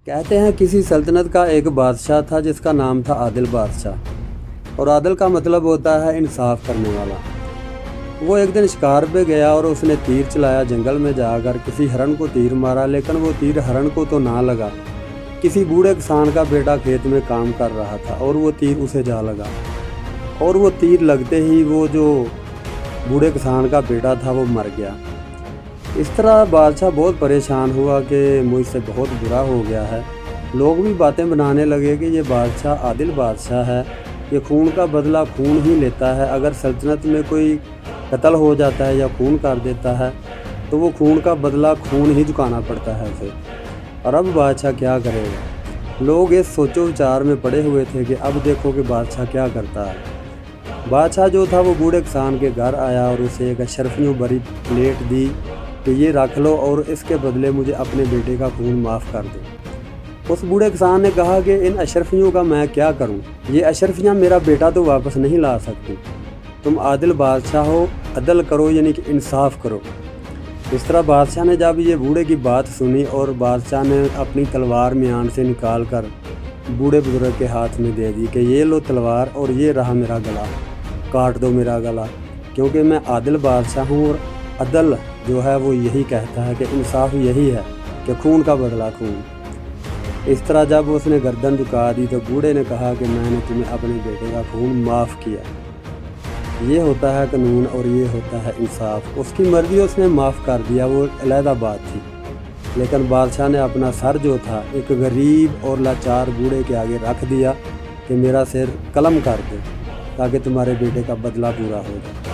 कहते हैं किसी सल्तनत का एक बादशाह था जिसका नाम था आदिल बादशाह। और आदिल का मतलब होता है इंसाफ करने वाला। वो एक दिन शिकार पे गया और उसने तीर चलाया। जंगल में जाकर किसी हरण को तीर मारा, लेकिन वो तीर हरण को तो ना लगा। किसी बूढ़े किसान का बेटा खेत में काम कर रहा था और वो तीर उसे जा लगा। और वो तीर लगते ही वो जो बूढ़े किसान का बेटा था वो मर गया। इस तरह बादशाह बहुत परेशान हुआ कि मुझसे बहुत बुरा हो गया है। लोग भी बातें बनाने लगे कि ये बादशाह आदिल बादशाह है, ये खून का बदला खून ही लेता है। अगर सल्तनत में कोई कत्ल हो जाता है या खून कर देता है तो वो खून का बदला खून ही चुकाना पड़ता है उसे। और अब बादशाह क्या करेगा? लोग इस सोचो विचार में पड़े हुए थे कि अब देखो कि बादशाह क्या करता है। बादशाह जो था वो बूढ़े किसान के घर आया और उसे एक अशरफियों भरी प्लेट दी कि ये रख लो और इसके बदले मुझे अपने बेटे का खून माफ़ कर दो। उस बूढ़े किसान ने कहा कि इन अशरफियों का मैं क्या करूं? ये अशरफियां मेरा बेटा तो वापस नहीं ला सकती। तुम आदिल बादशाह हो, अदल करो यानी कि इंसाफ करो। इस तरह बादशाह ने जब ये बूढ़े की बात सुनी और बादशाह ने अपनी तलवार म्यान से निकाल कर बूढ़े बुजुर्ग के हाथ में दे दी कि ये लो तलवार और ये रहा मेरा गला, काट दो मेरा गला, क्योंकि मैं आदिल बादशाह हूँ। और अदल जो है वो यही कहता है कि इंसाफ यही है कि खून का बदला खून। इस तरह जब उसने गर्दन झुका दी तो बूढ़े ने कहा कि मैंने तुम्हें अपने बेटे का खून माफ़ किया। ये होता है कानून और ये होता है इंसाफ। उसकी मर्ज़ी उसने माफ़ कर दिया, वो अलहदा बात थी। लेकिन बादशाह ने अपना सर जो था एक गरीब और लाचार बूढ़े के आगे रख दिया कि मेरा सिर कलम कर दे ताकि तुम्हारे बेटे का बदला पूरा हो जाए।